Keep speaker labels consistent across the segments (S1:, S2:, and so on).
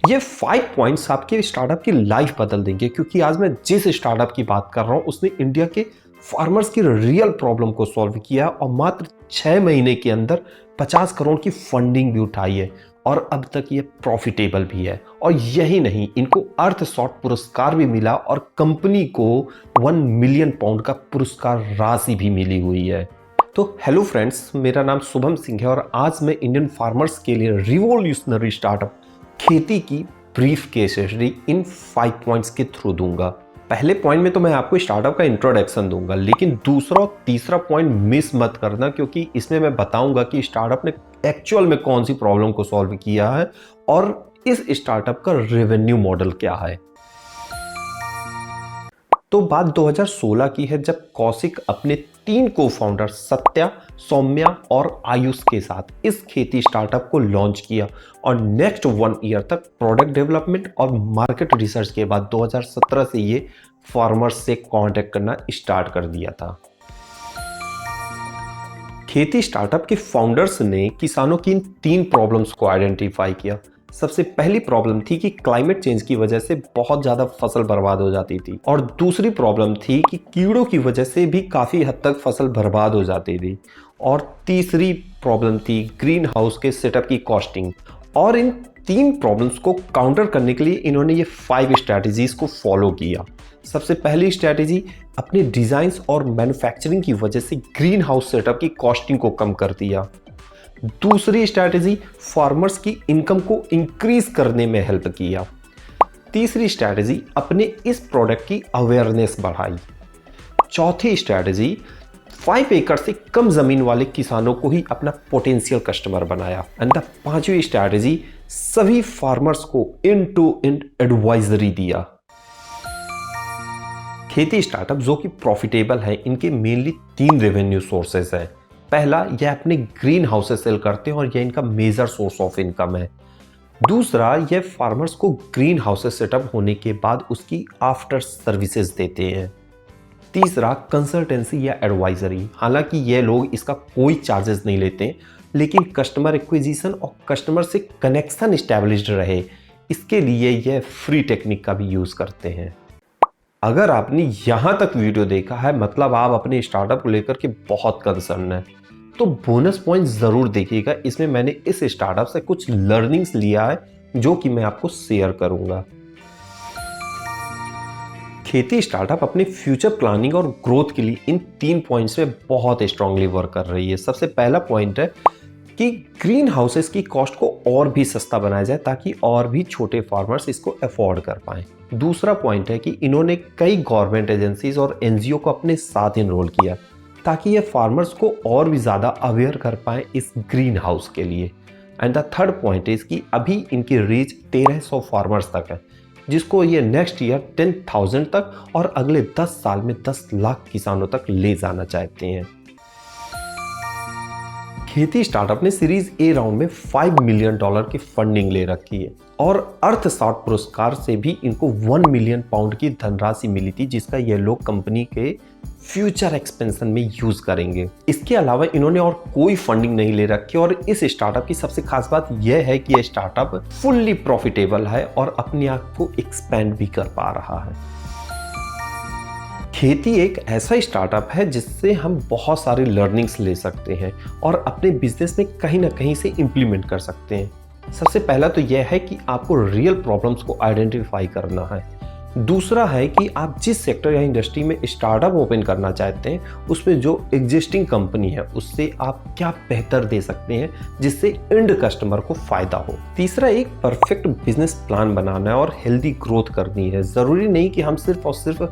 S1: ये 5 पॉइंट्स आपके स्टार्टअप की लाइफ बदल देंगे, क्योंकि आज मैं जिस स्टार्टअप की बात कर रहा हूँ उसने इंडिया के फार्मर्स की रियल प्रॉब्लम को सॉल्व किया और मात्र 6 महीने के अंदर 50 करोड़ की फंडिंग भी उठाई है और अब तक ये प्रॉफिटेबल भी है। और यही नहीं, इनको अर्थशॉट पुरस्कार भी मिला और कंपनी को 1 मिलियन पाउंड का पुरस्कार राशि भी मिली हुई है। तो हेलो फ्रेंड्स, मेरा नाम शुभम सिंह है और आज मैं इंडियन फार्मर्स के लिए रिवॉल्यूशनरी स्टार्टअप खेती की brief case study in 5 points के थ्रू दूंगा। पहले पॉइंट में तो मैं आपको स्टार्टअप का इंट्रोडक्शन दूंगा, लेकिन दूसरा और तीसरा पॉइंट मिस मत करना, क्योंकि इसमें मैं बताऊंगा कि स्टार्टअप ने एक्चुअल में कौन सी प्रॉब्लम को सॉल्व किया है और इस स्टार्टअप का रेवेन्यू मॉडल क्या है। तो बात 2016 की है, जब कौशिक अपने 3 को फाउंडर सत्या, सौम्या और आयुष के साथ इस खेती स्टार्टअप को लॉन्च किया और नेक्स्ट 1 ईयर तक प्रोडक्ट डेवलपमेंट और मार्केट रिसर्च के बाद 2017 से ये फार्मर्स से कांटेक्ट करना स्टार्ट कर दिया था। खेती स्टार्टअप के फाउंडर्स ने किसानों की इन 3 प्रॉब्लम्स को आइडेंटिफाई किया। सबसे पहली प्रॉब्लम थी कि क्लाइमेट चेंज की वजह से बहुत ज़्यादा फसल बर्बाद हो जाती थी, और दूसरी प्रॉब्लम थी कि कीड़ों की वजह से भी काफ़ी हद तक फसल बर्बाद हो जाती थी, और तीसरी प्रॉब्लम थी ग्रीन हाउस के सेटअप की कॉस्टिंग। और इन 3 प्रॉब्लम्स को काउंटर करने के लिए इन्होंने ये 5 स्ट्रैटेजीज को फॉलो किया। सबसे पहली स्ट्रैटेजी, अपने डिज़ाइंस और मैन्युफैक्चरिंग की वजह से ग्रीन हाउस सेटअप की कॉस्टिंग को कम कर दिया। दूसरी स्ट्रैटेजी, फार्मर्स की इनकम को इंक्रीज करने में हेल्प किया। तीसरी स्ट्रैटेजी, अपने इस प्रोडक्ट की अवेयरनेस बढ़ाई। चौथी स्ट्रैटेजी, 5 एकड़ से कम जमीन वाले किसानों को ही अपना पोटेंशियल कस्टमर बनाया। एंड द 5वीं स्ट्रैटेजी, सभी फार्मर्स को एंड टू एंड एडवाइजरी दिया। खेती स्टार्टअप जो कि प्रॉफिटेबल है, इनके मेनली 3 रेवेन्यू सोर्सेज हैं। पहला, यह अपने ग्रीन हाउस से सेल करते हैं और यह इनका मेजर सोर्स ऑफ इनकम है। दूसरा, यह फार्मर्स को ग्रीन हाउस सेटअप होने के बाद उसकी आफ्टर सर्विसेज देते हैं। तीसरा, कंसल्टेंसी या एडवाइजरी। हालांकि यह लोग इसका कोई चार्जेस नहीं लेते, लेकिन कस्टमर एक्विजिशन और कस्टमर से कनेक्शन एस्टैब्लिश्ड रहे, इसके लिए यह फ्री टेक्निक का भी यूज करते हैं। अगर आपने यहाँ तक वीडियो देखा है, मतलब आप अपने स्टार्टअप को लेकर के बहुत कंसर्न है, तो बोनस पॉइंट जरूर देखिएगा। इसमें मैंने इस स्टार्टअप से कुछ लर्निंग्स लिया है जो कि मैं आपको शेयर करूंगा। खेती स्टार्टअप अपने फ्यूचर प्लानिंग और ग्रोथ के लिए इन 3 पॉइंट्स में बहुत स्ट्रांगली वर्क कर रही है। सबसे पहला पॉइंट है कि ग्रीन हाउसेस की कॉस्ट को और भी सस्ता बनाया जाए ताकि और भी छोटे फार्मर्स इसको अफोर्ड कर पाएं। दूसरा पॉइंट है कि इन्होंने कई गवर्नमेंट एजेंसीज और एनजीओ को अपने साथ इनरोल किया ताकि ये फार्मर्स को और भी ज़्यादा अवेयर कर पाएं इस ग्रीन हाउस के लिए। And the third point is कि अभी इनकी रीच 1300 फार्मर्स तक है, जिसको ये नेक्स्ट ईयर 10,000 तक और अगले 10 साल में 10 लाख किसानों तक ले जाना चाहते हैं। खेती स्टार्टअप ने सीरीज ए राउंड में $5 मिलियन की फंडिंग ले रखी है और अर्थशॉट पुरस्कार से भी इनको 1 मिलियन पाउंड की धनराशि मिली थी, जिसका ये लोग कंपनी के फ्यूचर एक्सपेंशन में यूज करेंगे। इसके अलावा इन्होंने और कोई फंडिंग नहीं ले रखी और इस स्टार्टअप की सबसे खास बात यह है कि यह स्टार्टअप फुल्ली प्रॉफिटेबल है और अपने आप को एक्सपेंड भी कर पा रहा है। खेती एक ऐसा स्टार्टअप है जिससे हम बहुत सारी लर्निंग्स ले सकते हैं और अपने बिजनेस में कहीं ना कहीं से इम्प्लीमेंट कर सकते हैं। सबसे पहला तो यह है कि आपको रियल प्रॉब्लम्स को आइडेंटिफाई करना है। दूसरा है कि आप जिस सेक्टर या इंडस्ट्री में स्टार्टअप ओपन करना चाहते हैं उसमें जो एग्जिस्टिंग कंपनी है उससे आप क्या बेहतर दे सकते हैं जिससे एंड कस्टमर को फायदा हो। तीसरा, एक परफेक्ट बिजनेस प्लान बनाना है और हेल्दी ग्रोथ करनी है। जरूरी नहीं कि हम सिर्फ और सिर्फ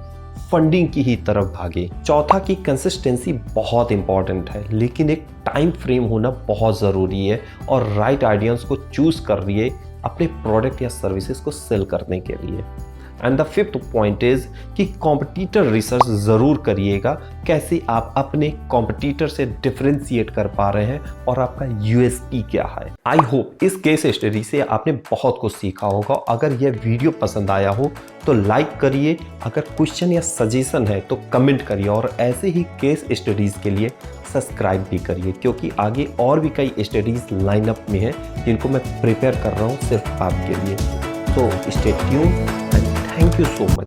S1: फंडिंग की ही तरफ भागे। चौथा, की कंसिस्टेंसी बहुत इंपॉर्टेंट है, लेकिन एक टाइम फ्रेम होना बहुत ज़रूरी है और राइट आइडियाज़ को चूज कर लिए अपने प्रोडक्ट या सर्विसेज को सेल करने के लिए। And the 5th point is कि कॉम्पिटिटर रिसर्च ज़रूर करिएगा, कैसे आप अपने कॉम्पिटिटर से डिफरेंशिएट कर पा रहे हैं और आपका यूएसपी क्या है। आई होप इस केस स्टडी से आपने बहुत कुछ सीखा होगा। अगर यह वीडियो पसंद आया हो तो लाइक करिए, अगर क्वेश्चन या सजेशन है तो कमेंट करिए और ऐसे ही केस स्टडीज़ के लिए सब्सक्राइब भी करिए, क्योंकि आगे और भी कई स्टडीज़ लाइनअप में हैं जिनको मैं प्रिपेयर कर रहा हूँ सिर्फ आपके लिए। So stay tune and thank you so much.